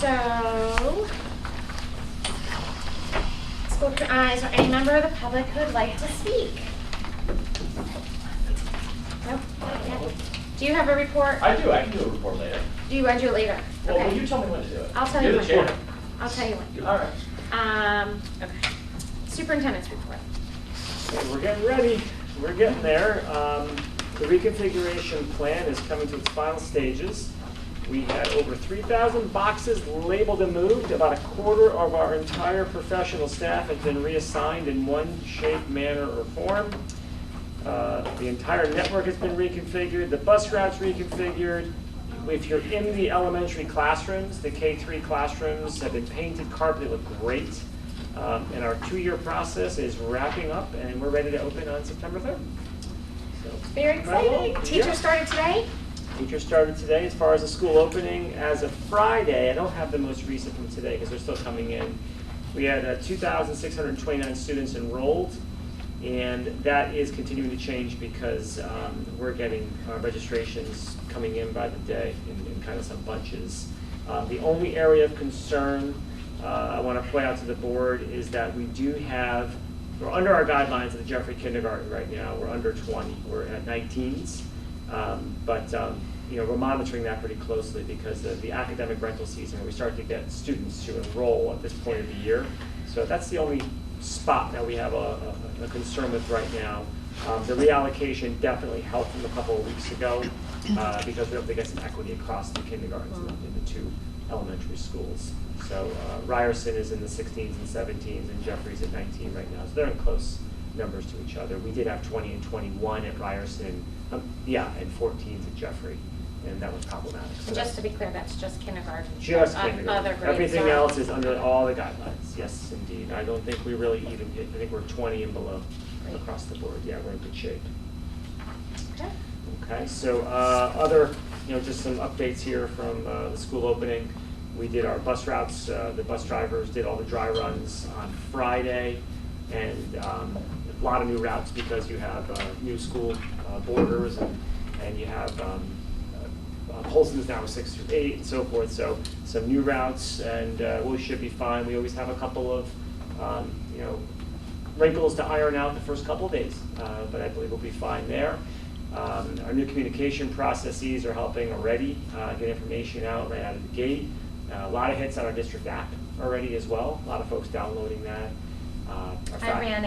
So, is there any member of the public who would like to speak? Nope. Okay. Do you have a report? I do. I can do a report later. Do you want to do it later? Well, Okay. will you tell me when to do it? I'll tell You're you the when. chair. I'll tell you when. All right. Okay. Superintendent's report. Okay, we're getting ready. We're getting there. The reconfiguration plan is coming to its final stages. We had over 3,000 boxes labeled and moved. About a quarter of our entire professional staff has been reassigned in one shape, manner, or form. The entire network has been reconfigured. The bus routes reconfigured. If you're in the elementary classrooms, the K-3 classrooms have been painted, carpeted, look great. And our 2-year process is wrapping up, and we're ready to open on September 3rd. So, Very exciting. Teacher started today? Teachers started today. As far as the school opening, as of Friday, I don't have the most recent from today because they're still coming in. We had 2,629 students enrolled, and that is continuing to change because we're getting registrations coming in by the day in kind of some bunches. The only area of concern I want to point out to the board is that we do have, we're under our guidelines at the Jeffrey Kindergarten right now. We're under 20. We're at 19s. But you know, we're monitoring that pretty closely because of the academic rental season where we start to get students to enroll at this point of the year. So that's the only spot that we have a concern with right now. The reallocation definitely helped from a couple of weeks ago because we have to get some equity across the kindergartens in the 2 elementary schools. So Ryerson is in the 16s and 17s, and Jeffrey's at 19 right now. So they're in close numbers to each other. We did have 20 and 21 at Ryerson, and 14s at Jeffrey, and that was problematic. So Just to be clear, that's just kindergarten. just kindergarten. Other grades. Everything else is under all the guidelines. Yes, indeed. I don't think we really even hit. I think we're 20 and below across the board. Yeah, we're in good shape. Okay. Okay, so other, just some updates here from the school opening. We did our bus routes. The bus drivers did all the dry runs on Friday, and a lot of new routes because you have new school borders, and you have Polson's now 6 through 8 and so forth. So some new routes, and we should be fine. We always have a couple of wrinkles to iron out the first couple of days, but I believe we'll be fine there. Our new communication processes are helping already get information out right out of the gate. A lot of hits on our district app already as well. A lot of folks downloading that. I ran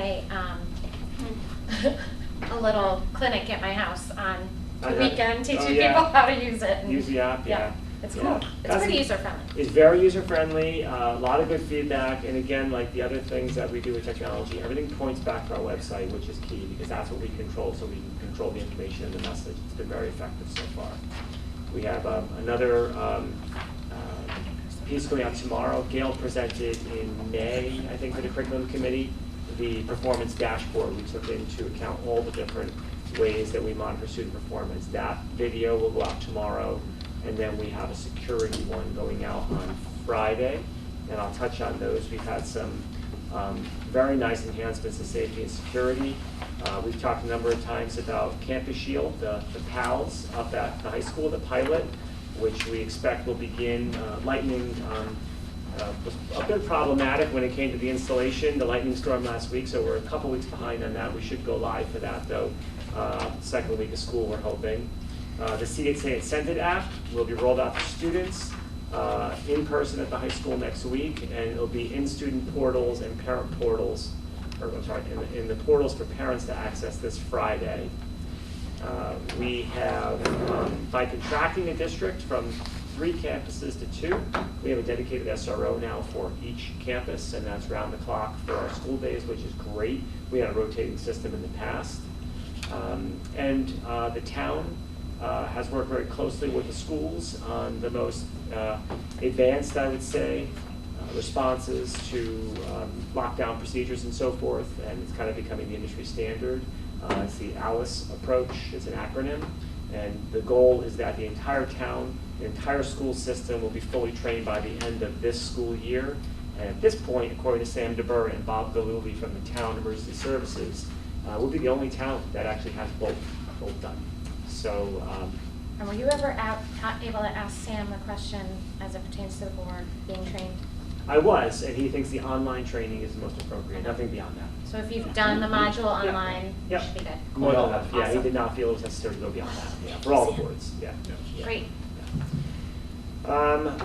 a little clinic at my house on the weekend teaching people how to use it. Use the app, yeah. It's cool. It's pretty user-friendly. It's very user-friendly, a lot of good feedback, and again, like the other things that we do with technology, everything points back to our website, which is key, because that's what we control, so we can control the information and the message. It's been very effective so far. We have another piece going out tomorrow. Gail presented in May, I think, for the curriculum committee, the performance dashboard. We took into account all the different ways that we monitor student performance. That video will go out tomorrow, and then we have a security one going out on Friday, and I'll touch on those. We've had some very nice enhancements to safety and security. We've talked a number of times about Campus Shield, the PALs up at the high school, the pilot, which we expect will begin. Lightning was a bit problematic when it came to the installation, the lightning storm last week, so we're a couple weeks behind on that. We should go live for that, though, second week of school, we're hoping. The CHA Incentive app will be rolled out to students in person at the high school next week, and it'll be in student portals and parent portals, or I'm sorry, in the portals for parents to access this Friday. We have, by contracting the district from 3 campuses to 2, we have a dedicated SRO now for each campus, and that's round the clock for our school days, which is great. We had a rotating system in the past. The town has worked very closely with the schools on the most advanced, I would say, responses to lockdown procedures and so forth, and it's kind of becoming the industry standard. It's the ALICE approach. It's an acronym, and the goal is that the entire town, the entire school system will be fully trained by the end of this school year. And at this point, according to Sam DeBurr and Bob Galuli from the Town Emergency Services, we'll be the only town that actually has both done. So And were you ever able to ask Sam a question as it pertains to the board being trained? I was, and he thinks the online training is the most appropriate, nothing beyond that. So if you've done the module Yeah. online, you Yep. should be good. More than enough, yeah, he Awesome. did not feel it was necessary to go beyond that, yeah, for all the boards, yeah. Yeah. Great.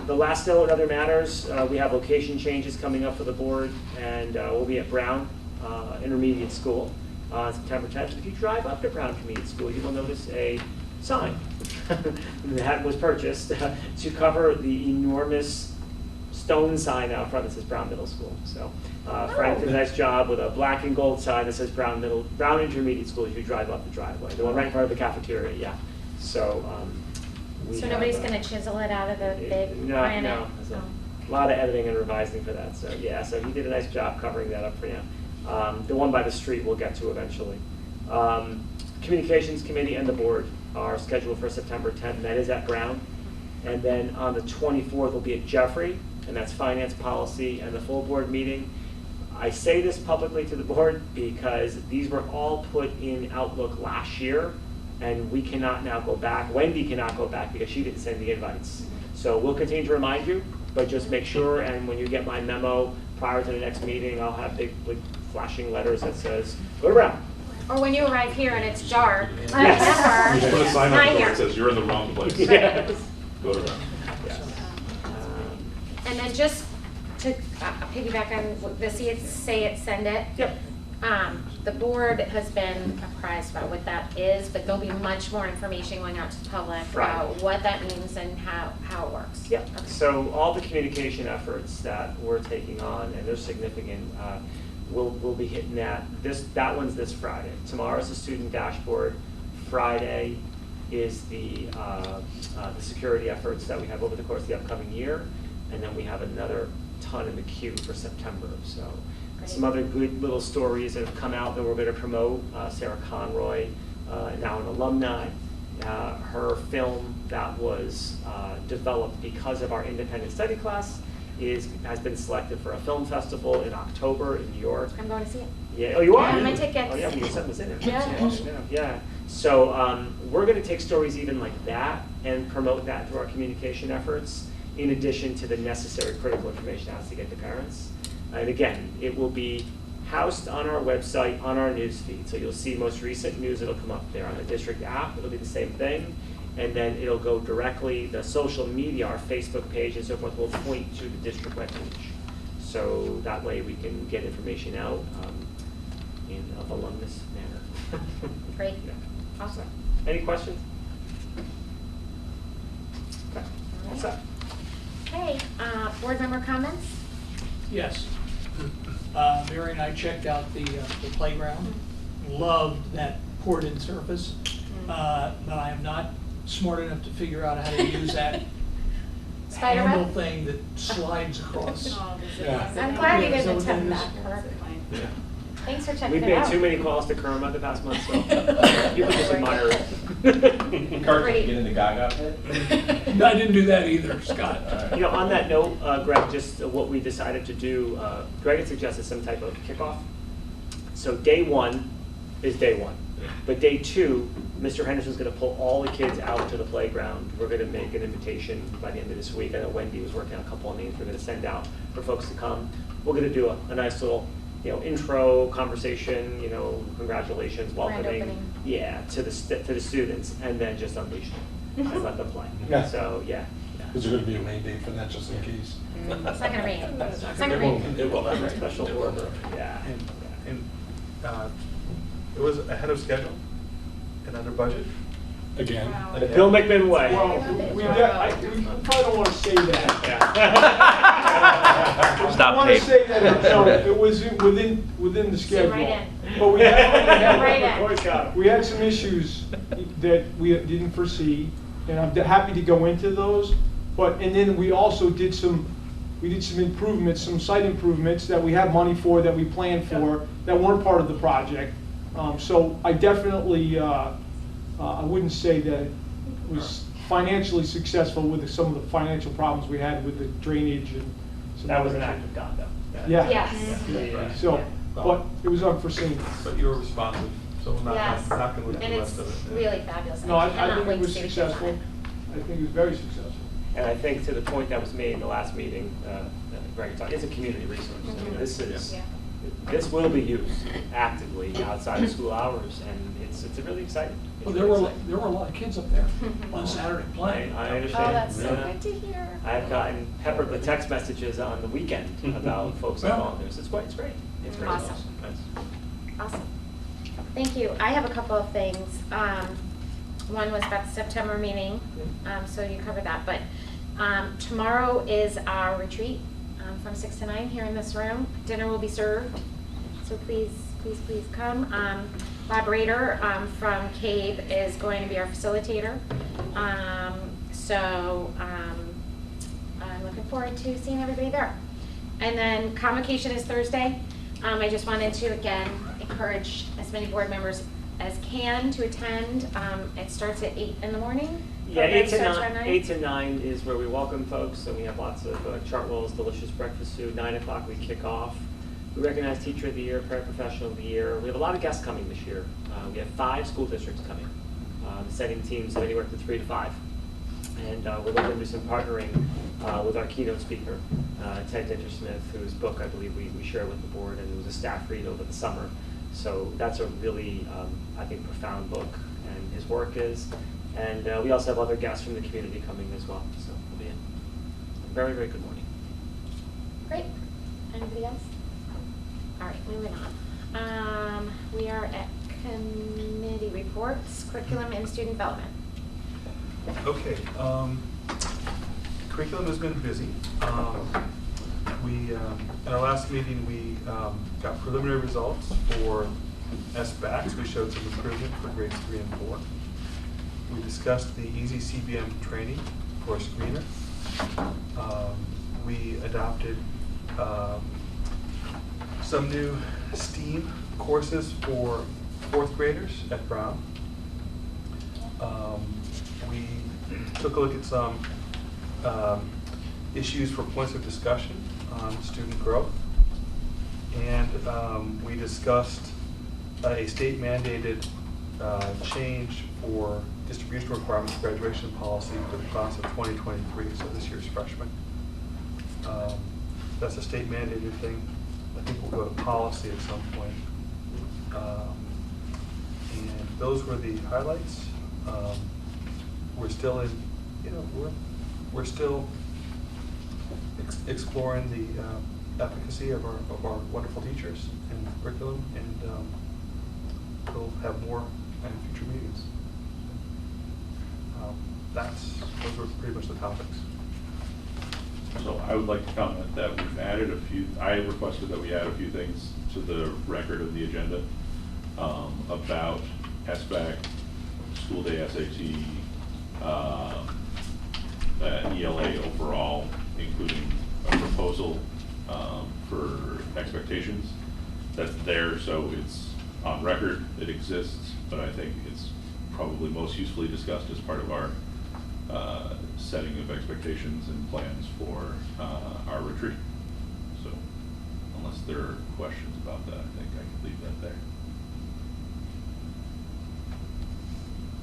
The last note, other matters, we have location changes coming up for the board, and we'll be at Brown Intermediate School on September 10th. If you drive up to Brown Intermediate School, you will notice a sign that was purchased to cover the enormous stone sign out front that says Brown Middle School. So Frank did a nice job with a black and gold sign that says Brown Intermediate School as you drive up the driveway. The one right in front of the cafeteria, yeah. So So nobody's going to chisel it out of the big granite? No. There's a lot of editing and revising for that. So yeah, so he did a nice job covering that up for you. The one by the street we'll get to eventually. Communications Committee and the board are scheduled for September 10th, and that is at Brown. And then on the 24th will be at Jeffrey, and that's finance policy and the full board meeting. I say this publicly to the board because these were all put in Outlook last year, and we cannot now go back. Wendy cannot go back because she didn't send the invites. So we'll continue to remind you, but just make sure, and when you get my memo prior to the next meeting, I'll have big flashing letters that says, go to Brown. Or when you arrive here and it's dark. Yes. You just put a sign on Not the door here. that says you're in the wrong place. Yes. Go to Brown. Yes. And then just to piggyback on what the see it, say it, send it. Yep. The board has been apprised about what that is, but there'll be much more information going out to the public Right. about what that means and how it works. Yep. Okay. So all the communication efforts that we're taking on, and they're significant, we'll be hitting that. That one's this Friday. Tomorrow's the student dashboard. Friday is the security efforts that we have over the course of the upcoming year, and then we have another ton in the queue for September. So Great. some other good little stories that have come out that we're going to promote. Sarah Conroy, now an alumni, her film that was developed because of our independent study class has been selected for a film festival in October in New York. I'm going to see it. Yeah. Oh, you are? I have my tickets. Oh, yeah, well, your son was in it. Yeah. Yeah. So we're going to take stories even like that and promote that through our communication efforts, in addition to the necessary critical information it has to get to parents. And again, it will be housed on our website, on our news feed. So you'll see most recent news, it'll come up there. On the district app, it'll be the same thing. And then it'll go directly, the social media, our Facebook page and so forth, will point to the district webpage. So that way we can get information out in a voluminous manner. Great. Yeah. Awesome. Any questions? Okay. What's up? Okay, board member comments? Yes. Mary and I checked out the playground. Loved that poured-in surface, but I am not smart enough to figure out how to use that Spider handle web? thing that slides across. I'm glad you Yeah, didn't so attempt then that. Yeah. Thanks for checking We've it made out. too many calls to Kerma the past month, so people just admire it. Kurt, Great. get in the Gaga pit? No, I didn't do that either, Scott. You know, on that note, Greg, just what we decided to do, Greg had suggested some type of kickoff. So day one is day one. But day two, Mr. Henderson's going to pull all the kids out to the playground. We're going to make an invitation by the end of this week. I know Wendy was working on a couple of names we're going to send out for folks to come. We're going to do a nice little, intro conversation, congratulations, welcoming, opening. yeah, to the students, and then just unleash them and let them play. Yeah. So yeah. Is there going to be a main date for that, just in case? It's not gonna rain. It's not gonna rain. It will not rain. Special order. Yeah. And it was ahead of schedule and under budget? Again. The Bill McMinn way. Well, we probably don't want to say that. Yeah. I want to say that no, it was within the schedule. right But we had, Right in. Boy Scout. we had some issues that we didn't foresee, and I'm happy to go into those. And then we also did some improvements, some site improvements that we have money for, that we planned for, that weren't part of the project. So I definitely, I wouldn't say that it was financially successful with some of the financial problems we had with the drainage and some That was other an things. act of God, though. Yeah. Yes. Yeah. So, but it was unforeseen. But you were responsive So we're Yes. not gonna look at And the it's rest of it. really fabulous. No, I cannot think wait it to was see the kids on successful. it. I think it was very successful. And I think to the point that was made in the last meeting, Greg talked, it's a community resource. I mean, this is, Yeah. this will be used actively outside of school hours, and it's really exciting. It's Well, really exciting. there were a lot of kids up there on Saturday playing. I Oh, understand. that's so Yeah. good to hear. I've gotten peppered with text messages on the weekend about folks that Yeah. volunteer. It's great, it's great. It's great. Awesome. Nice. Awesome. Thank you. I have a couple of things. One was about the September meeting, so you covered that. But tomorrow is our retreat from 6 to 9 here in this room. Dinner will be served, so please, please, please come. Bob Rader from CABE is going to be our facilitator. So I'm looking forward to seeing everybody there. And then Convocation is Thursday. I just wanted to, again, encourage as many board members as can to attend. It starts at 8 in the morning. Yeah, Program 8 to starts 9. around 9. 8 to 9 is where we welcome folks, and we have lots of chart rolls, delicious breakfast food. 9 o'clock we kick off. We recognize Teacher of the Year, Paraprofessional of the Year. We have a lot of guests coming this year. We have 5 school districts coming, setting teams of anywhere from 3 to 5. And we're looking to do some partnering with our keynote speaker, Ted Dintersmith, whose book I believe we shared with the board, and it was a staff read over the summer. So that's a really, I think, profound book, and his work is. And we also have other guests from the community coming as well. So it'll be a very, very good morning. Great. Anybody else? All right, moving on. We are at committee reports, curriculum and student development. Okay, curriculum has been busy. In our last meeting, we got preliminary results for SBACs. We showed some improvement for grades 3 and 4. We discussed the easy CBM training for a screener. We adopted some new STEAM courses for 4th graders at Brown. We took a look at some issues for points of discussion on student growth. And we discussed a state mandated change for distribution requirements graduation policy for the class of 2023, so this year's freshmen. That's a state mandated thing. I think we'll go to policy at some point. And those were the highlights. We're still in, we're still exploring the efficacy of our wonderful teachers and curriculum, and we'll have more in future meetings. Those were pretty much the topics. So I would like to comment that we've added a few, I requested that we add a few things to the record of the agenda about SBAC, school day SAT, ELA overall, including a proposal for expectations. That's there, so it's on record, it exists, but I think it's probably most usefully discussed as part of our setting of expectations and plans for our retreat. So unless there are questions about that, I think I can leave that there.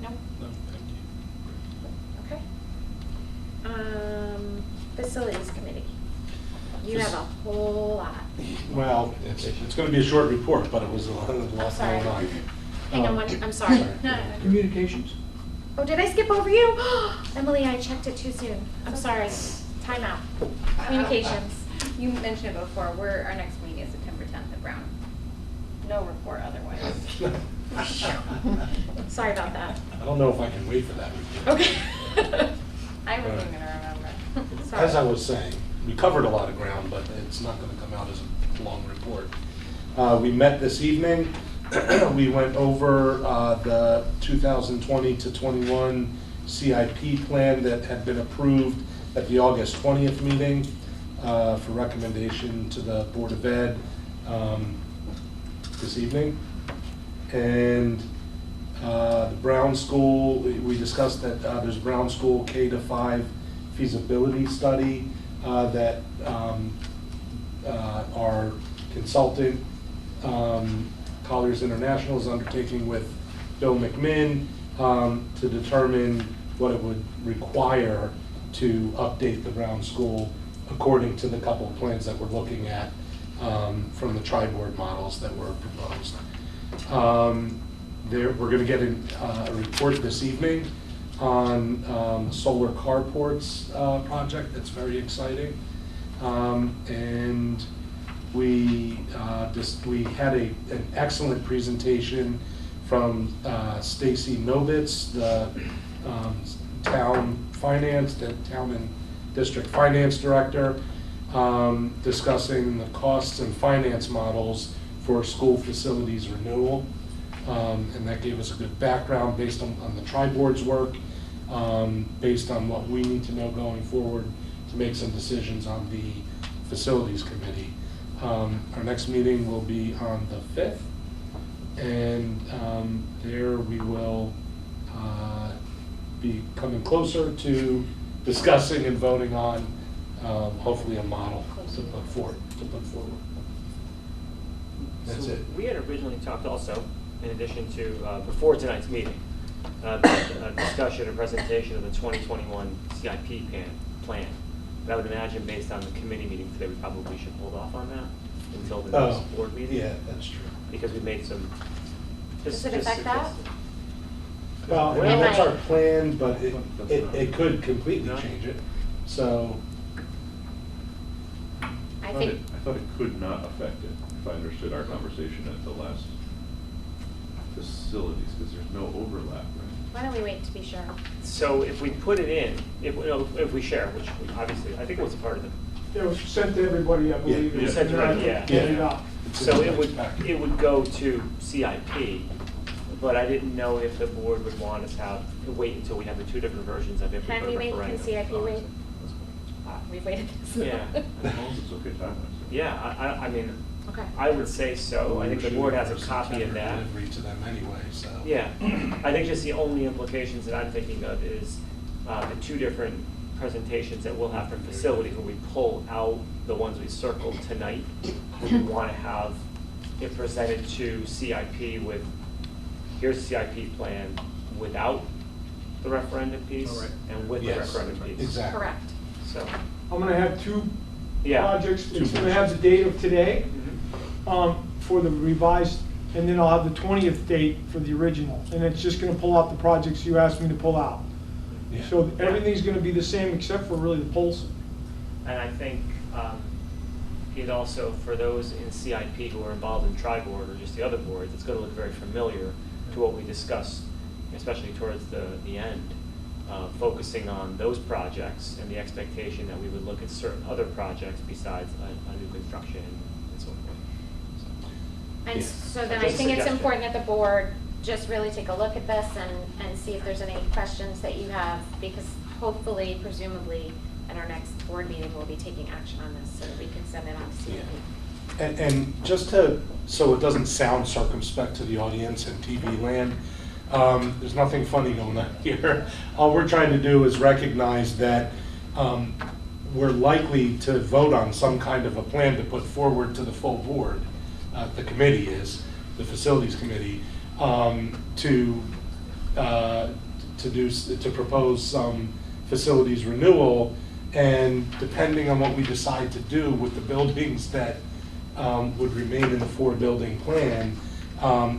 No? No, thank you. Okay. Facilities committee. You have a whole lot. Well, it's going to be a short report, but it was a lot I'm sorry. going on. Hang on I'm sorry. Communications. Oh, did I skip over you? Emily, I checked it too soon. I'm sorry. Time out. Communications. You mentioned it before, our next meeting is September 10th at Brown. No report otherwise. Sorry about that. I don't know if I can wait for that report. Okay. I wasn't gonna remember. Sorry. As I was saying, we covered a lot of ground, but it's not going to come out as a long report. We met this evening. We went over the 2020 to 21 CIP plan that had been approved at the August 20th meeting for recommendation to the Board of Ed this evening. And the Brown School, we discussed that there's a Brown School K-5 feasibility study that our consultant Colliers International is undertaking with Bill McMinn to determine what it would require to update the Brown School according to the couple of plans that we're looking at from the tri-board models that were proposed. We're going to get a report this evening on the solar carports project. That's very exciting. And we had an excellent presentation from Stacy Novitz, the town and district finance director, discussing the costs and finance models for school facilities renewal. And that gave us a good background based on the tri-board's work, based on what we need to know going forward to make some decisions on the facilities committee. Our next meeting will be on the 5th, and there we will be coming closer to discussing and voting on hopefully a model to put forward. That's So it. We had originally talked also, in addition to, before tonight's meeting, a discussion and presentation of the 2021 CIP plan. But I would imagine based on the committee meeting today, we probably should hold off on that until the next board meeting. Yeah, that's true. Because we made some. Does it affect that? Well, It that's our might. plan, but it could completely change it, so. I think, I thought it could not affect it, if I understood our conversation at the last facilities, because there's no overlap, right? why don't we wait to be sure? So if we put it in, if we share, which we obviously, I think it was a part of it. It was sent to everybody, I believe. Yeah. Sent to everybody, yeah. Get it out. So it would go to CIP, but I didn't know if the board would want us to wait until we have the two different versions of it. Can we wait? Can CIP wait? We've waited this. Yeah. As long as it's okay time-wise. Yeah, I mean, Okay. I would say so. I think the board has a copy of that. Delivery to them anyway, so. Yeah, I think just the only implications that I'm thinking of is the two different presentations that we'll have for facilities when we pull out the ones we circled tonight. We want to have it presented to CIP with, here's the CIP plan without the referendum piece All right. and with the Yes, referendum piece. exactly. Correct. So, I'm gonna have two yeah. projects, it's gonna have the date of today, for the revised, and then I'll have the 20th date for the original, and it's just gonna pull out the projects you asked me to pull out. Yeah. So everything's gonna be the same except for really the Polson. And I think it also, for those in CIP who are involved in tri-board or just the other boards, it's going to look very familiar to what we discussed, especially towards the end, focusing on those projects and the expectation that we would look at certain other projects besides a new construction and so forth. And Yeah. so then I Just a think it's suggestion. important that the board just really take a look at this and see if there's any questions that you have, because hopefully, presumably, at our next board meeting, we'll be taking action on this so that we can send it on to CIP. And just so it doesn't sound circumspect to the audience in TV land, there's nothing funny going on here. All we're trying to do is recognize that we're likely to vote on some kind of a plan to put forward to the full board. The committee is, the facilities committee, to propose some facilities renewal. And depending on what we decide to do with the buildings that would remain in the 4-building plan,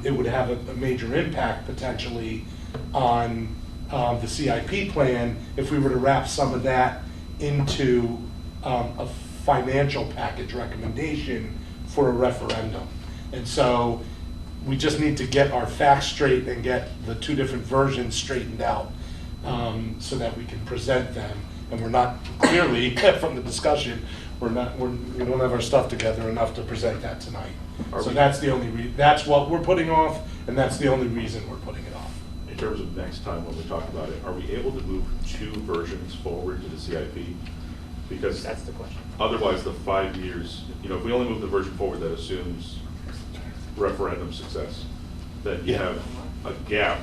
it would have a major impact potentially on the CIP plan if we were to wrap some of that into a financial package recommendation for a referendum. And so we just need to get our facts straight and get the two different versions straightened out so that we can present them. And we're not, clearly, from the discussion, we don't have our stuff together enough to present that tonight. So that's the only that's what we're putting off, and that's the only reason we're putting it off. In terms of next time when we talk about it, are we able to move 2 versions forward to the CIP? Because That's the question. otherwise the 5 years, if we only move the version forward that assumes referendum success, then you Yeah. have a gap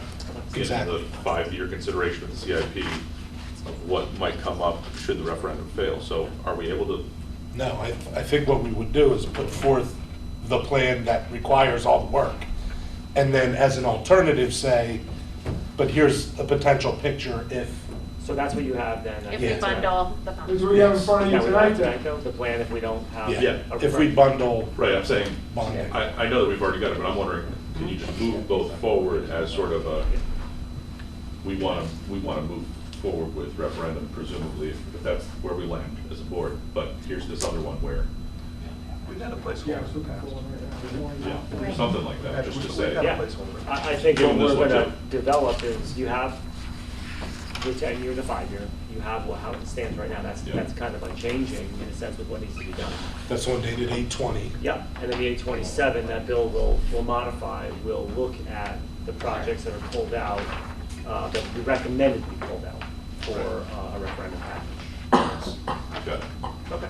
in Exactly. the 5-year consideration of the CIP of what might come up should the referendum fail. So are we able to? No, I think what we would do is put forth the plan that requires all the work. and then as an alternative say, but here's a potential picture if, So that's what you have then. If Yeah. we bundle the That's funds. what we have in front of you Yeah, we tonight have then. tonight, though, the plan if we don't have. yeah, a- if we bundle Right, I'm saying, bonding. I know that we've already got it, but I'm wondering, can you just move both forward as sort of a, we want to move forward with referendum presumably, if that's where we land as a board, but here's this other one where, We've had a Yeah, placeholder. it's looking for one right now. yeah, something like that, just to say. We've got a Yeah, placeholder. I think Doing what this we're one gonna too. develop is, you have the 10-year, the 5-year, you have how it stands right now, that's Yeah. kind of unchanging in a sense with what needs to be done. That's one dated 8/20. Yeah, and then the 827, that bill will modify, will look at the projects that are pulled out, that we recommended be pulled out for a referendum package. Got it. Okay.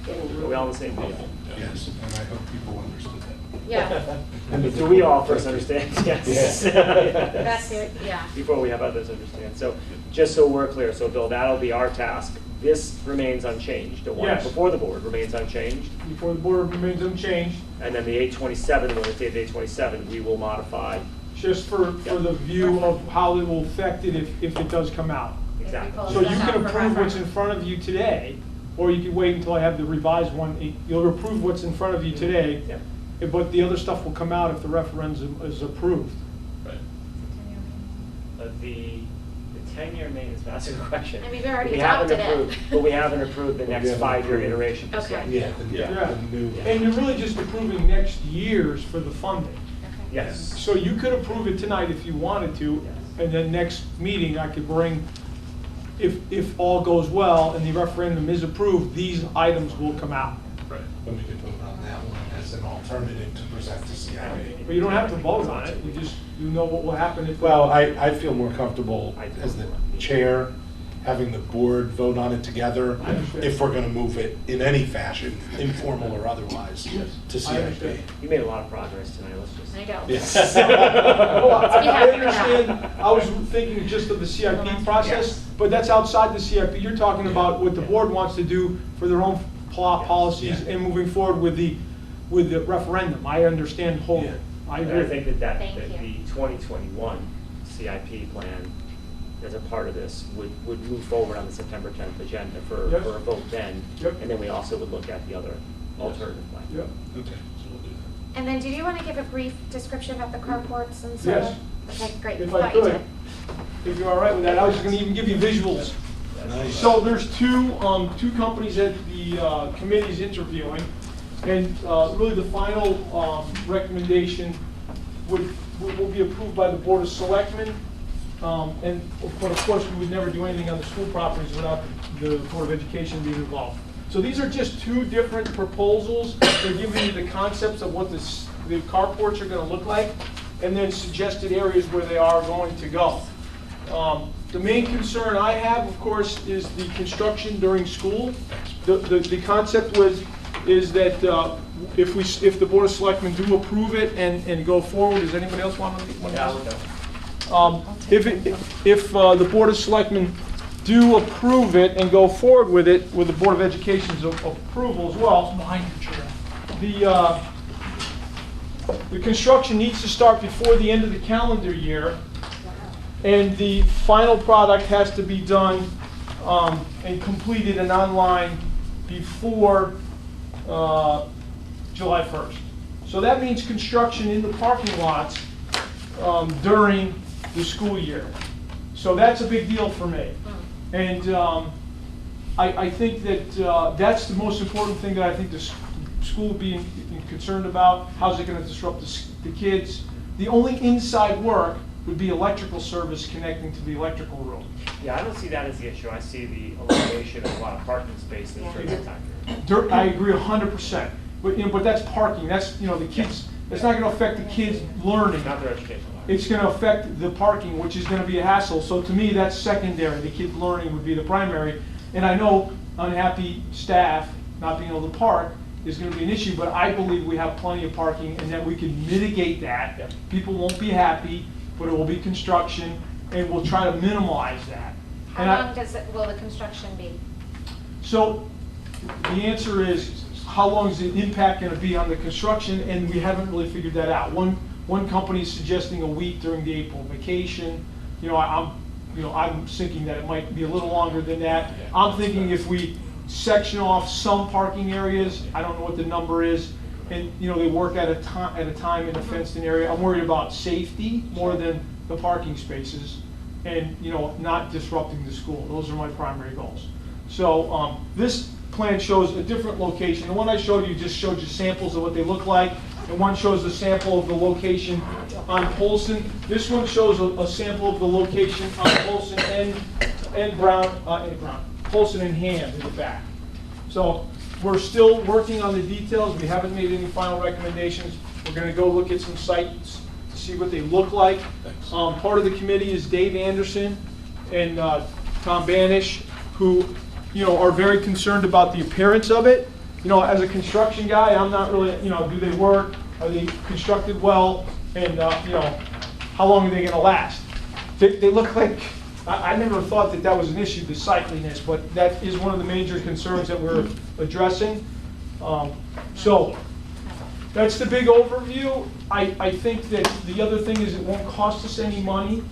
Are we all on the same page? Yes, and I hope people understood that. Yeah, Do we all first understand? Yes. that's it, yeah. Before we have others understand. So, just so we're clear, so Bill, that'll be our task. This remains unchanged. The one Yes. before the board remains unchanged. Before the board remains unchanged, And then the 827, when it's dated 827, we will modify. just for the view of how it will affect it if it does come out. Exactly. So you can approve what's in front of you today, or you can wait until I have the revised one. You'll approve what's in front of you today, Yeah. but the other stuff will come out if the referendum is approved. Right. The 10-year maintenance, that's a good question. I mean, we already haven't adopted it. approved- But we haven't approved the We next haven't 5-year approved. iteration. per se. Okay. Yeah, Yeah. the new. And you're really just approving next year's for the funding. Yes. So you could approve it tonight if you wanted to, and then next meeting I could bring, if all goes well and the referendum is approved, these items will come out. Right. Then we could vote on that one as an alternative to present to CIP. But you don't have to vote on it, you know what will happen if. Well, I feel more comfortable as the chair, having the board vote on it together, I understand. if we're gonna move it in any fashion, informal or otherwise, Yes, to I CIP. understand. You made a lot of progress tonight, let's just. I know. Yes. Well, Let's be I happy with that. understand, I was thinking just of the CIP process, but that's outside the CIP. You're talking about what the board wants to do for their own policies Yeah. and moving forward with the referendum. I understand wholly. Yeah. I And agree. I think that Thank the you. 2021 CIP plan, as a part of this, would move forward on the September 10th agenda for Yes. a vote then. Yep. And then we also would look at the other alternative plan. Yep. Okay, so we'll do that. And then, did you want to give a brief description of the carports and so Yes. on? Okay, great. If Thought I you could, did. if you're all right with that, I was gonna even give you visuals. Nice. So there's two companies that the committee's interviewing, and really the final recommendation will be approved by the Board of Selectmen. But of course, we would never do anything on the school properties without the Board of Education being involved. So these are just two different proposals. They're giving you the concepts of what the carports are gonna look like, and then suggested areas where they are going to go. The main concern I have, of course, is the construction during school. The concept is that if the Board of Selectmen do approve it and go forward, does anybody else want to? Yeah, I would know. If the Board of Selectmen do approve it and go forward with it, with the Board of Education's approval as well, Behind your chair. the construction needs to start before the end of the calendar year, and the final product has to be done and completed and online before July 1st. So that means construction in the parking lots during the school year. So that's a big deal for me. And I think that that's the most important thing that I think the school will be concerned about. How's it going to disrupt the kids? The only inside work would be electrical service connecting to the electrical room. Yeah, I don't see that as the issue. I see the elimination of a lot of parking spaces during that time period. I agree 100%. But that's parking. That's the kids. It's not going to affect the kids learning. Not their educational. It's going to affect the parking, which is going to be a hassle. So to me, that's secondary. The kids learning would be the primary. And I know unhappy staff not being able to park is going to be an issue, but I believe we have plenty of parking and that we can mitigate that. Yep. People won't be happy, but it will be construction, and we'll try to minimize that. And How long will the construction be? So the answer is, how long is the impact going to be on the construction? And we haven't really figured that out. One One company is suggesting a week during the April vacation. I'm thinking that it might be a little longer than that. I'm thinking if we section off some parking areas, I don't know what the number is, and they work at a time in a fenced-in area. I'm worried about safety more than the parking spaces, and not disrupting the school. Those are my primary goals. So this plan shows a different location. The one I showed you just showed you samples of what they look like, and one shows a sample of the location on Polson. This one shows a sample of the location on Polson and Polson and Hand in the back. So we're still working on the details. We haven't made any final recommendations. We're going to go look at some sites to see what they look like. Part of the committee is Dave Anderson and Tom Banish, who are very concerned about the appearance of it. As a construction guy, I'm not really, do they work? Are they constructed well? And, how long are they going to last? They look like, I never thought that was an issue, the sightliness, but that is one of the major concerns that we're addressing. So that's the big overview. I think that the other thing is it won't cost us any money.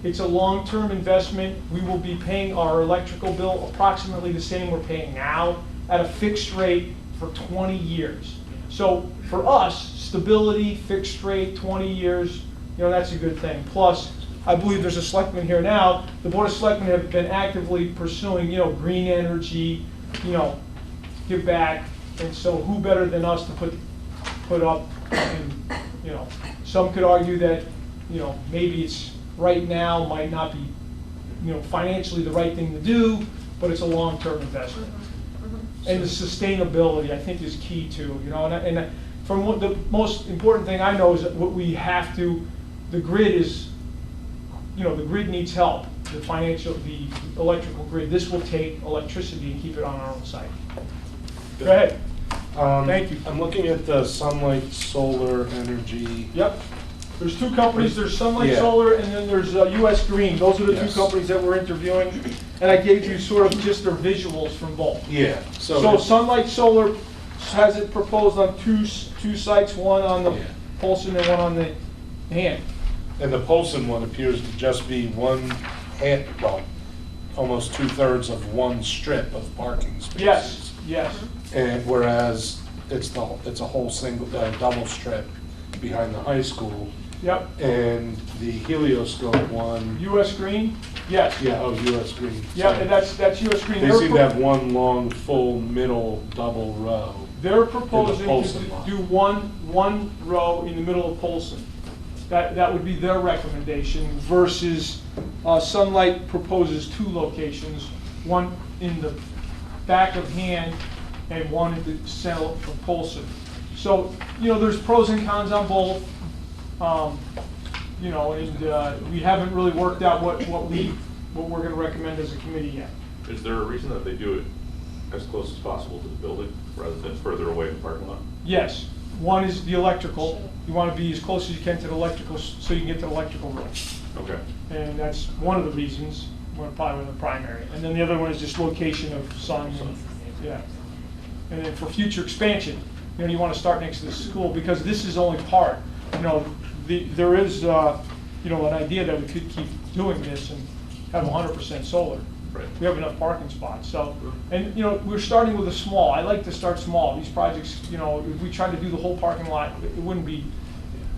It's a long-term investment. We will be paying our electrical bill approximately the same we're paying now at a fixed rate for 20 years. So for us, stability, fixed rate, 20 years, that's a good thing. Plus, I believe there's a selectman here now. The Board of Selectmen have been actively pursuing, green energy, give back. And so who better than us to put up, and, some could argue that, maybe it's right now might not be, financially the right thing to do, but it's a long-term investment. And the sustainability, I think, is key too. And from what the most important thing I know is that what we have to, the grid is, the grid needs help. The electrical grid. This will take electricity and keep it on our own site. Go ahead. Thank you. I'm looking at the Sunlight Solar Energy. Yep. There's two companies. There's Sunlight Yeah. Solar, and then there's US Green. Those are the Yes. two companies that we're interviewing. And I gave you sort of just their visuals from both. Yeah. So Sunlight Solar has it proposed on two sites, one on the Yeah. Polson and one on the Hand. And the Polson one appears to just be almost 2/3 of one strip of parking spaces. Yes. And whereas it's a whole double strip behind the high school. Yep. And the Helioscope one. US Green? Yes. Yeah, US Green. Yeah, Sorry. and that's US Green. They They're seem to have one long, full middle double row. They're proposing Polson to lot. do one row in the middle of Polson. That would be their recommendation versus Sunlight proposes two locations, one in the back of Hand and one in the center of Polson. So, there's pros and cons on both. And we haven't really worked out what we're going to recommend as a committee yet. Is there a reason that they do it as close as possible to the building rather than further away from the parking lot? Yes. One is the electrical. You want to be as close as you can to the electrical so you can get to the electrical room. Okay. And that's one of the reasons, probably one of the primary. And then the other one is just location of sun. Yeah. And then for future expansion, you want to start next to the school because this is only part. There is, an idea that we could keep doing this and have 100% solar. Right. We have enough parking spots. So, and we're starting with a small. I like to start small. These projects, if we tried to do the whole parking lot, it wouldn't be.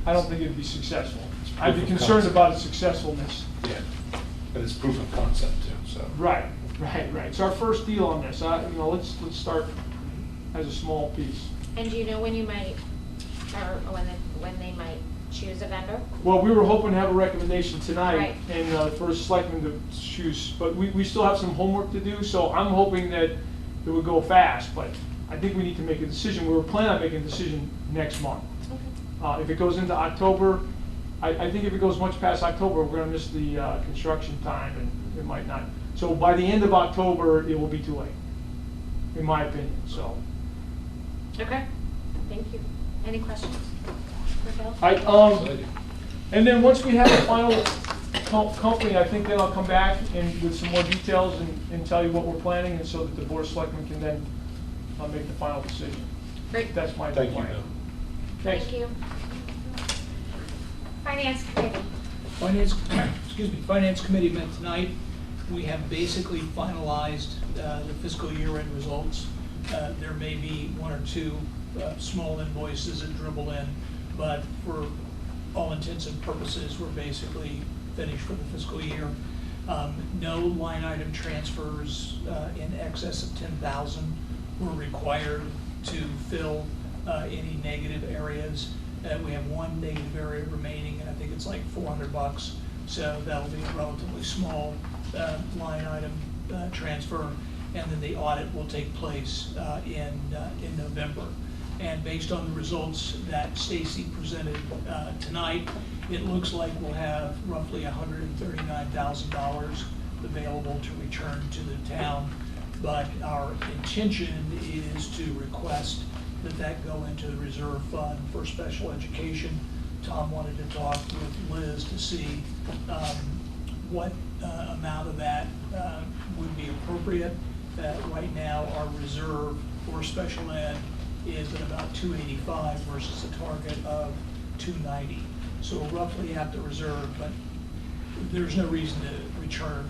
I don't think it'd be successful. I'd be concerned about its successfulness. Yeah, but it's proof of concept too. So. Right. It's our first deal on this. Let's start as a small piece. And do you know when you might, or when they might choose a vendor? Well, we were hoping to have a recommendation tonight Right. and for selectmen to choose, but we still have some homework to do, so I'm hoping that it would go fast, but I think we need to make a decision. We were planning on making a decision next month. Okay. If it goes into October, I think if it goes much past October, we're gonna miss the construction time and it might not. So by the end of October, it will be too late, in my opinion, so. Okay, thank you. Any questions for Bill? And then once we have a final company, I think then I'll come back and with some more details and tell you what we're planning, and so that the Board of Selectmen can then make the final decision. Great. That's my Thank you, plan. Bill. Thanks. Thank you. Finance Committee. Finance Committee met tonight. We have basically finalized the fiscal year-end results. There may be one or two small invoices that dribble in, but for all intents and purposes, we're basically finished for the fiscal year. No line item transfers in excess of 10,000 were required to fill any negative areas. We have one negative area remaining, and I think it's like $400. So that'll be a relatively small line item transfer, and then the audit will take place in November. And based on the results that Stacy presented tonight, it looks like we'll have roughly $139,000 available to return to the town. But our intention is to request that go into the reserve fund for special education. Tom wanted to talk with Liz to see what amount of that would be appropriate. Right now, our reserve for special ed is at about 285 versus a target of 290. So we're roughly at the reserve, but there's no reason to return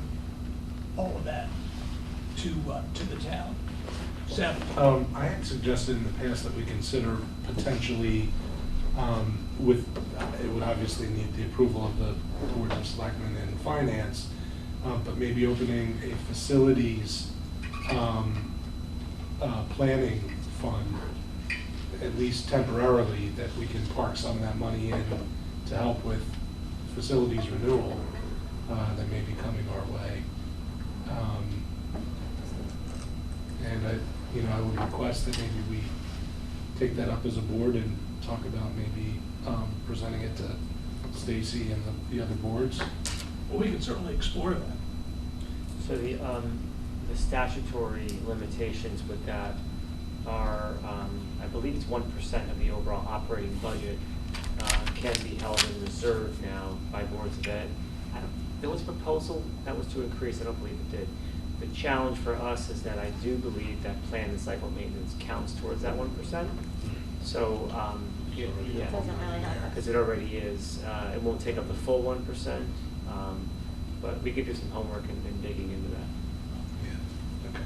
all of that to the town. Seth? I had suggested in the past that we consider potentially, it would obviously need the approval of the Board of Selectmen and Finance, but maybe opening a facilities planning fund, at least temporarily, that we can park some of that money in to help with facilities renewal that may be coming our way. And I would request that maybe we take that up as a board and talk about maybe presenting it to Stacy and the other boards. Well, we can certainly explore that. So the statutory limitations with that are, I believe it's 1% of the overall operating budget can be held in reserve now by boards of ed. There was a proposal that was to increase, I don't believe it did. The challenge for us is that I do believe that plan and cycle maintenance counts towards that 1%. So, yeah, It doesn't really help us. because it already is. It won't take up the full 1%, but we could do some homework and digging into that. Yeah. Okay.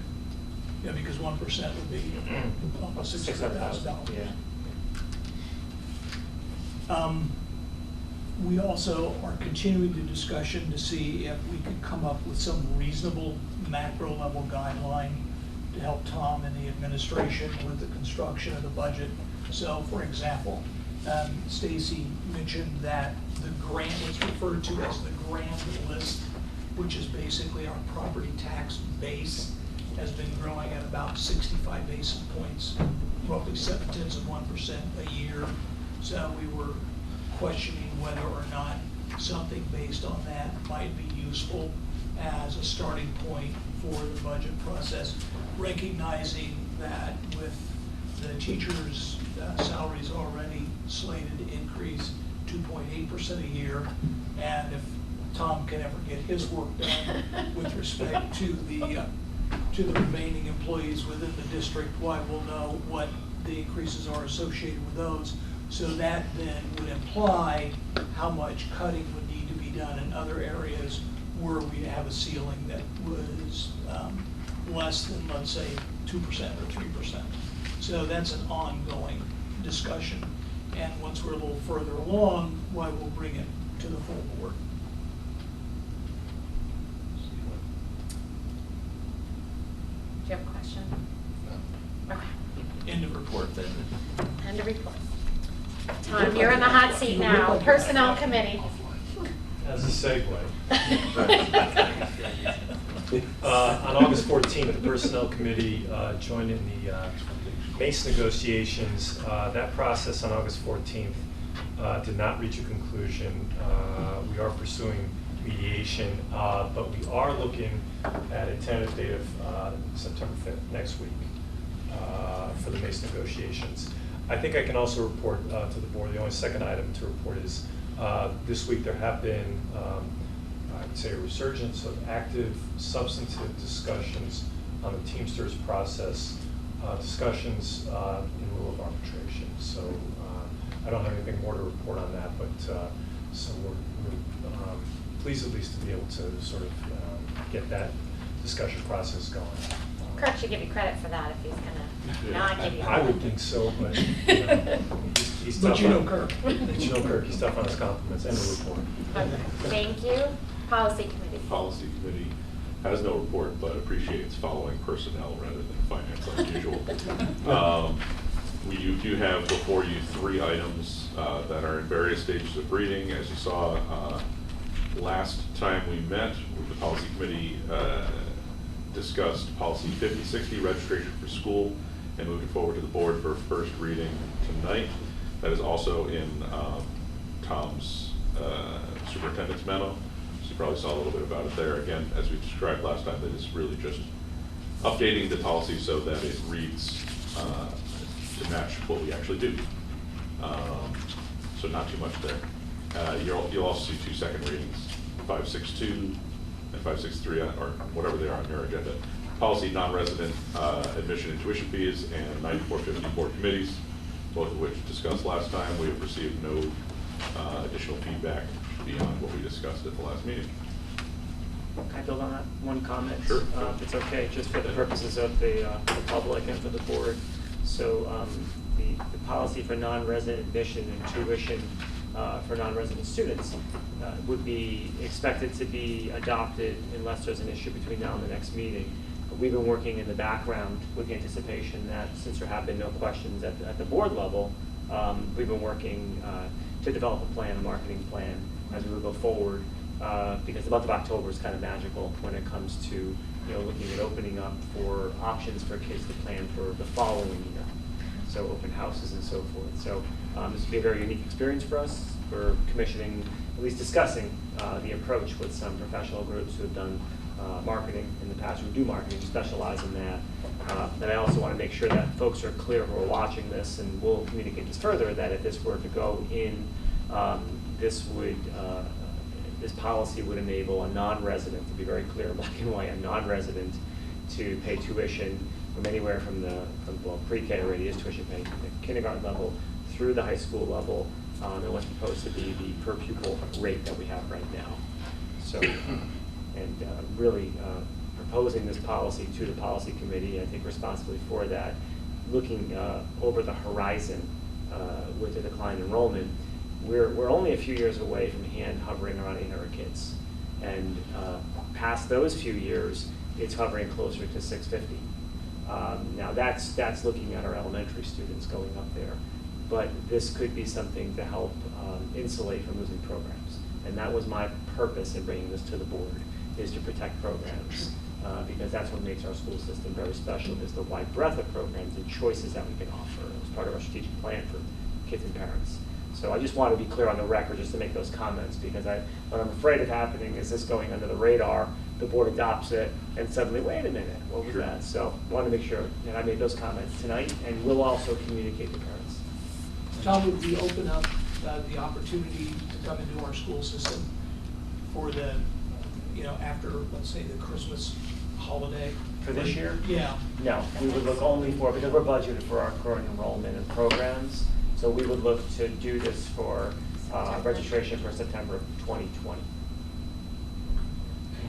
Yeah, because 1% would be almost $600,000. Yeah. We also are continuing the discussion to see if we could come up with some reasonable macro level guideline to help Tom and the administration with the construction of the budget. So, for example, Stacy mentioned that the grant, what's referred to as the grand list, which is basically our property tax base, has been growing at about 65 basis points, roughly 0.7% a year. So we were questioning whether or not something based on that might be useful as a starting point for the budget process, recognizing that with the teachers' salaries already slated to increase 2.8% a year, and if Tom can ever get his work done with respect to the remaining employees within the district, why we'll know what the increases are associated with those. So that then would imply how much cutting would need to be done in other areas were we to have a ceiling that was less than, let's say, 2% or 3%. So that's an ongoing discussion. And once we're a little further along, why we'll bring it to the full board. Do you have a question? Okay. End of report then. End of report. Tom, you're in the hot seat now. Personnel Committee. As a segue. On August 14th, the Personnel Committee joined in the MACE negotiations. That process on August 14th did not reach a conclusion. We are pursuing mediation, but we are looking at a tentative date of September 5th, next week, for the MACE negotiations. I think I can also report to the board, the only second item to report is this week there have been, I would say, a resurgence of active substantive discussions on the Teamsters process, discussions in lieu of arbitration. So I don't have anything more to report on that, but So we're pleased at least to be able to sort of get that discussion process going. Kirk should give you credit for that if he's gonna not give you. I would think so, but you know, he's tough. But you know on- Kirk. But you know Kirk, he's tough on his compliments and the report. Okay, thank you. Policy committee. Policy committee has no report, but appreciates following personnel rather than finance like usual. We do have before you 3 items that are in various stages of reading. As you saw, last time we met with the policy committee, discussed policy 5060, registration for school, and moved it forward to the board for first reading tonight. That is also in Tom's superintendent's memo. So you probably saw a little bit about it there. Again, as we described last time, that is really just updating the policy so that it reads to match what we actually do. So not too much there. You'll also see 2 second readings, 562 and 563, or whatever they are on your agenda. Policy non-resident admission and tuition fees, and 9450 board committees, both of which discussed last time. We have received no additional feedback beyond what we discussed at the last meeting. Can I build on that one comment? Sure. If it's okay, just for the purposes of the public and for the board. So the policy for non-resident admission and tuition for non-resident students would be expected to be adopted unless there's an issue between now and the next meeting. We've been working in the background with the anticipation that since there have been no questions at the board level, we've been working to develop a plan, a marketing plan, as we would go forward, because the month of October is kind of magical when it comes to looking at opening up for options for kids to plan for the following year. So open houses and so forth. So this would be a very unique experience for us. We're commissioning, at least discussing the approach with some professional groups who have done marketing in the past, who do marketing, specialize in that. And I also want to make sure that folks are clear who are watching this, and we'll communicate this further, that if this were to go in, this policy would enable a non-resident, to be very clear, black and white, a non-resident to pay tuition from anywhere from pre-K already is tuition paying, from the kindergarten level through the high school level, and what's proposed to be the per pupil rate that we have right now. So, really proposing this policy to the policy committee, I think responsibly for that, looking over the horizon with the decline in enrollment, we're only a few years away from hand hovering around 800 kids. And past those few years, it's hovering closer to 650. Now that's looking at our elementary students going up there. But this could be something to help insulate from losing programs. And that was my purpose in bringing this to the board, is to protect programs. Because that's what makes our school system very special, is the wide breadth of programs and choices that we can offer as part of our strategic plan for kids and parents. So I just want to be clear on the record just to make those comments, because what I'm afraid of happening is this going under the radar, the board adopts it, and suddenly, wait a minute, what was that? So I want to make sure that I made those comments tonight, and we'll also communicate to parents. Tom, would we open up the opportunity to come into our school system for the, after, let's say, the Christmas holiday? For this year? Yeah. No, we would look only for, because we're budgeted for our current enrollment and programs, so we would look to do this for registration for September of 2020.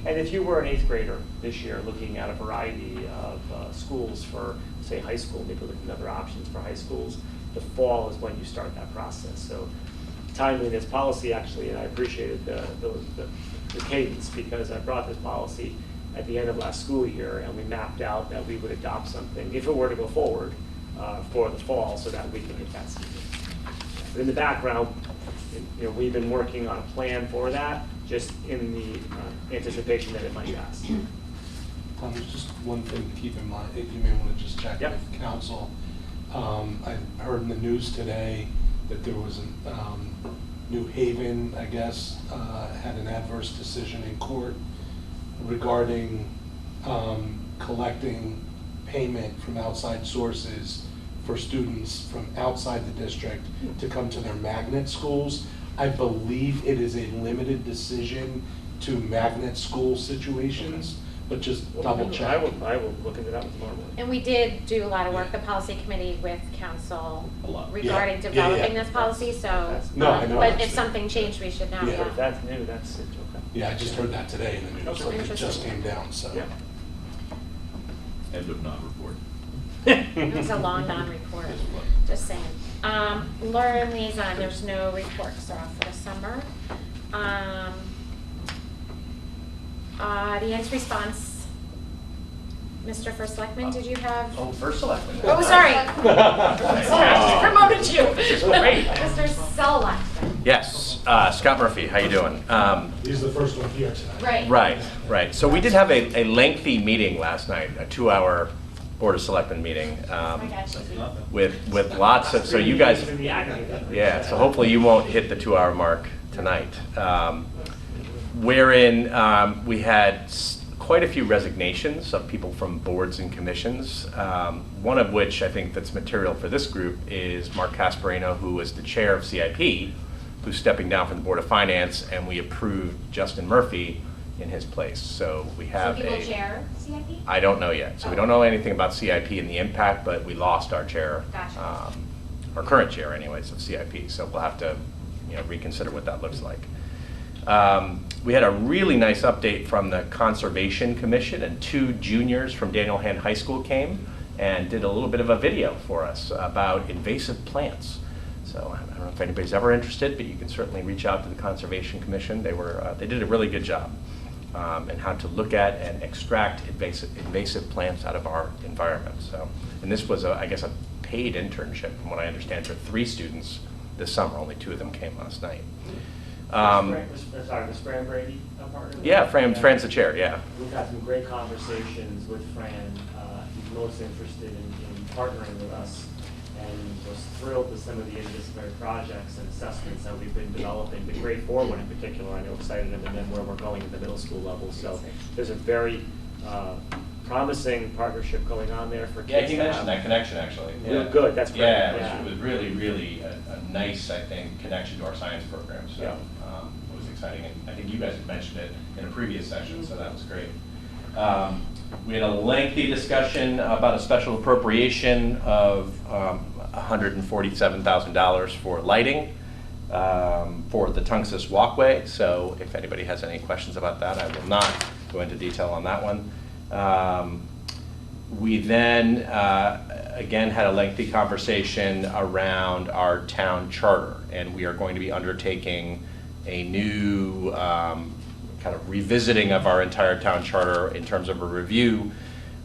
And if you were an 8th grader this year looking at a variety of schools for, say, high school, maybe looking at other options for high schools, the fall is when you start that process. So timeliness policy, actually, and I appreciated the cadence, because I brought this policy at the end of last school year, and we mapped out that we would adopt something, if it were to go forward, for the fall, so that we can hit that season. But in the background, we've been working on a plan for that, just in the anticipation that it might pass. Tom, there's just one thing to keep in mind, if you may want to just check Yep. with council. I heard in the news today that there was New Haven, I guess, had an adverse decision in court regarding collecting payment from outside sources for students from outside the district to come to their magnet schools. I believe it is a limited decision to magnet school situations, but just double check. I will look into that one tomorrow morning. And we did do a lot of work, Yeah. the policy committee with council A lot. regarding Yeah, yeah, developing yeah. this policy, so. That's- No, I know. But if something changed, we should know, Yeah. But if yeah. that's new, that's okay. Yeah, I just heard that today in the news, Okay. like it just came down, so. Yeah. End of non-report. It was a long non-report, just saying. Learn liaison, there's no reports, they're off for the summer. Audience response. Mr. First Selectman, did you have? Oh, first selectman. Oh, sorry. Promoted you. Great. Mr. Selectman. Yes, Scott Murphy, how you doing? He's the first one here tonight. Right. Right. So we did have a lengthy meeting last night, a 2-hour Board of Selectmen meeting, with lots of, so you guys, In the aggregate. yeah, so hopefully you won't hit the 2-hour mark tonight. Wherein we had quite a few resignations of people from boards and commissions, one of which I think that's material for this group is Mark Casparino, who was the chair of CIP, who's stepping down from the Board of Finance, and we approved Justin Murphy in his place. So we have So he will chair CIP? I don't know yet. So we don't know anything about CIP and the impact, but we lost our chair, Gotcha. our current chair anyways of CIP. So we'll have to, reconsider what that looks like. We had a really nice update from the Conservation Commission, and 2 juniors from Daniel Hand High School came and did a little bit of a video for us about invasive plants. So I don't know if anybody's ever interested, but you can certainly reach out to the Conservation Commission. They did a really good job in how to look at and extract invasive plants out of our environment. So, and this was, I guess, a paid internship, from what I understand, for 3 students this summer. Only 2 of them came last night. Was Fran Brady a part of it? Yeah, Fran's the chair, yeah. We've had some great conversations with Fran. He's most interested in partnering with us, and was thrilled with some of the interdisciplinary projects and assessments that we've been developing. The grade 4 one in particular, I know excited him, and then where we're going at the middle school level. So there's a very promising partnership going on there for kids. Yeah, he to mentioned have. that connection, actually. Real good, that's great. Yeah, it was really, really a nice, I think, connection to our science program. So Yeah. it was exciting. And I think you guys had mentioned it in a previous session, so that was great. We had a lengthy discussion about a special appropriation of $147,000 for lighting for the Tungus Walkway. So if anybody has any questions about that, I will not go into detail on that one. We then, again, had a lengthy conversation around our town charter, and we are going to be undertaking a new kind of revisiting of our entire town charter in terms of a review.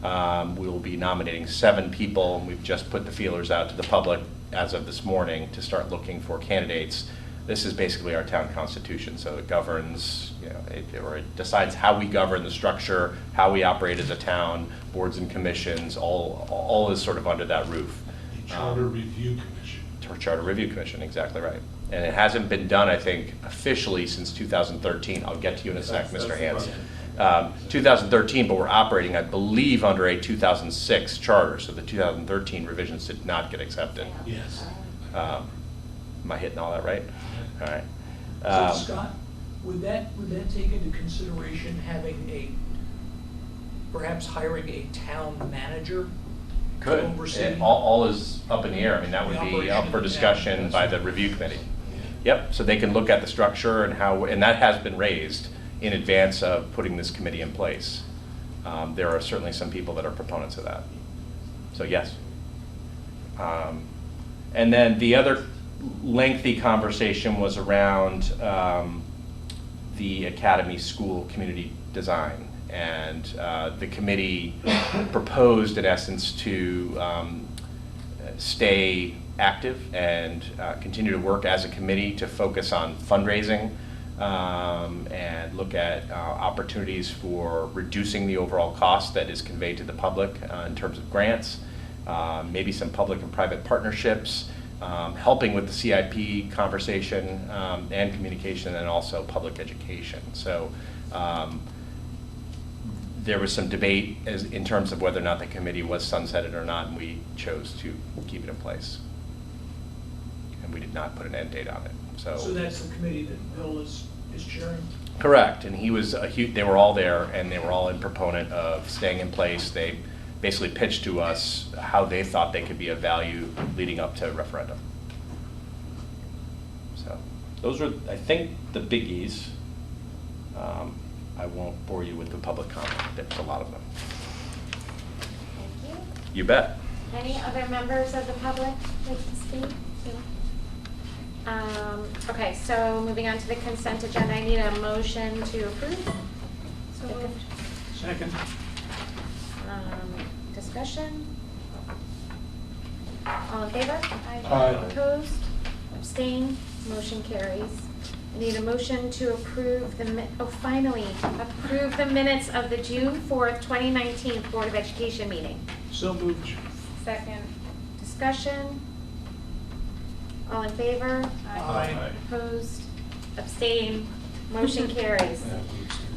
We will be nominating 7 people, and we've just put the feelers out to the public as of this morning to start looking for candidates. This is basically our town constitution, so it governs, it decides how we govern the structure, how we operate as a town, boards and commissions, all is sort of under that roof. The Charter Review Commission. Charter Review Commission, exactly right. And it hasn't been done, I think, officially since 2013. I'll get to you in a sec, Mr. Hans. 2013, but we're operating, I believe, under a 2006 charter, so the 2013 revisions did not get accepted. Yes. Am I hitting all that right? All right. So Scott, would that take into consideration perhaps hiring a town manager? Could. To oversee? All is up in the air. I mean, that would The be operation up for of the discussion town. by the review committee. Yep, so they can look at the structure and and that has been raised in advance of putting this committee in place. There are certainly some people that are proponents of that. So yes. And then the other lengthy conversation was around the academy school community design. And the committee proposed, in essence, to stay active and continue to work as a committee to focus on fundraising and look at opportunities for reducing the overall cost that is conveyed to the public in terms of grants, maybe some public and private partnerships, helping with the CIP conversation and communication, and also public education. So there was some debate in terms of whether or not the committee was sunsetted or not, and we chose to keep it in place. And we did not put an end date on it. So that's the committee that Bill is chairing? Correct, and he was a huge, they were all there, and they were all in proponent of staying in place. They basically pitched to us how they thought they could be of value leading up to referendum. So, those are, I think, the biggies. I won't bore you with the public comment, there's a lot of them. Thank you. You bet. Any other members of the public like to speak? Okay, so moving on to the consent agenda, I need a motion to approve. So moved. Second. Discussion? All in favor? Aye. Opposed? Abstained? Motion carries. I need a motion to approve finally, approve the minutes of the June 4th, 2019 Board of Education meeting. So moved. Second. Discussion? All in favor? Aye. Opposed? Abstained? Motion carries.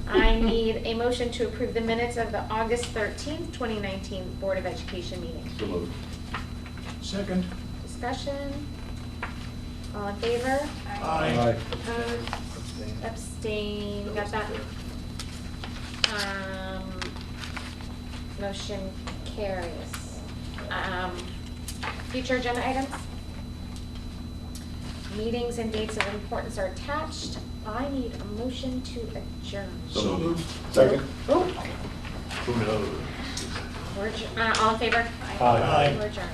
I need a motion to approve the minutes of the August 13th, 2019 Board of Education meeting. So moved. Second. Discussion? All in favor? Aye. Opposed? Abstained? Got that? Motion carries. Future agenda items? Meetings and dates of importance are attached. I need a motion to adjourn. So moved. Second. Oh, Who knows? all in favor? Aye. We're adjourned.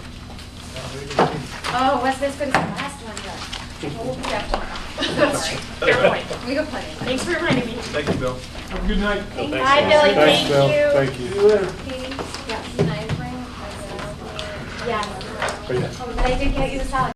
Oh, what's this good as the last one, though? We'll be back tomorrow. Sorry. Fair point. We got plenty. Thanks for reminding me. Thank you, Bill. Have a good night. Bye, thanks, Billy, Bill. thank Bill. you. Thank you. See you later. Yes. Can I bring? Yes. But I did get you the salad.